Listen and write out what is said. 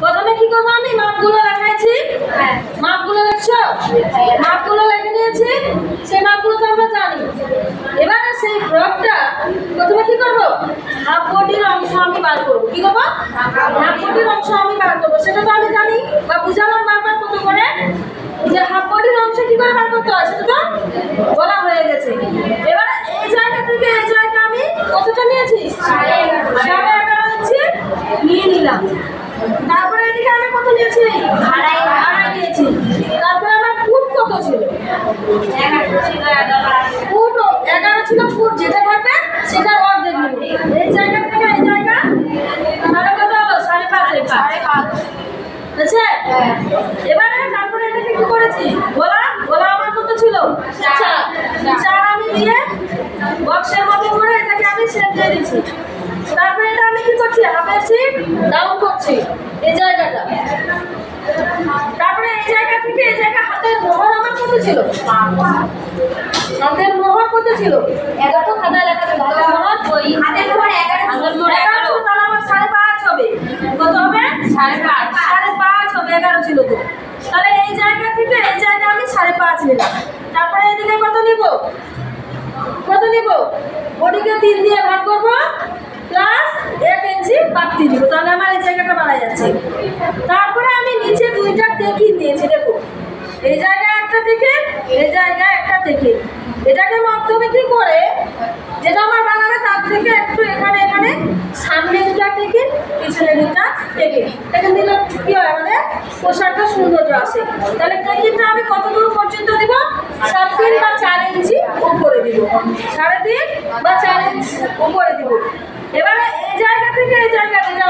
প্রথমে কি করবো আমি মাপগুলো লেখাইছি, মাপগুলো লিখছো, মাপগুলো লিখে নিয়েছি, সেই মাপগুলো তো আমরা জানি। এবারে সেই ফ্রকটা প্রথমে কি করবো, হাফ বডির অংশ আমি বার করবো। কি করবো? হাফ বডির অংশ আমি বার করবো। সেটা তো আমি জানি বা বুঝালাম বারবার কত করে যে হাফ বডির অংশ কি করে বার করতে হয়, সেটা তো বলা হয়ে গেছে। এবারে এই জায়গা থেকে এই জায়গা আমি কতটা নিয়েছি, 11.5 ইঞ্চি নিয়ে নিলাম। তারপরে এদিকে আমি কত নিয়েছি, আড়াই নিয়েছি। তারপরে আমার ফুট কত ছিল, 11 ছিল। ফুট যেটা থাকবে সেটা অর্ধেক নেব। এই জায়গা থেকে এই জায়গা তাহলে কত হলো, 5.5। আচ্ছা, এবারে তারপরে এটাকে কি করেছি, গোলা আমার কত ছিল, 4 আমি দিয়ে বক্সের মতো করে এটাকে আমি সেট দিয়ে দিচ্ছি। তারপরে এটা আমি কি করছি, হাফের সিট ডাউন করছি এই জায়গাটা। তারপরে এই জায়গা থেকে এই জায়গা হাতের মোহর আমার কত ছিল, হাতের মোহর কত ছিল, 11 খাতায় লেখা ছিল। হাতের মোহর 11 তাহলে আমার 5.5 হবে। কত হবে, 5.5 হবে। 11 ছিল তো, তাহলে এই জায়গা থেকে এই জায়গা আমি 5.5 নিলাম। তারপরে এদিকে কত নিব, বডিকে 3 দিয়ে ভাগ করবো প্লাস 1 ইঞ্চি বাড়তি দিব, তাহলে আমার এই জায়গাটা বাড়া যাচ্ছে। তারপরে আমি নিচে 2টা টেকিং দিয়েছি। দেখো, এই জায়গায় একটা টেকিং, এই জায়গায় একটা টেকিং। এটাকে মধ্যবিধি করে যেটা আমার বানাবে তার থেকে একটু এখানে সামনে 2টা টেকিং, পিছনে 2টা টেকিং। টেকিং দিলে কি হয়, আমাদের পোশাকটা সৌন্দর্য আসে। তাহলে টেকিংটা আমি কত দূর পর্যন্ত দিব, 3.5 বা 4 ইঞ্চি উপরে দিব, 3.5 বা 4 ইঞ্চি উপরে দিব। এবারে এই জায়গা থেকে এই জায়গা যেটা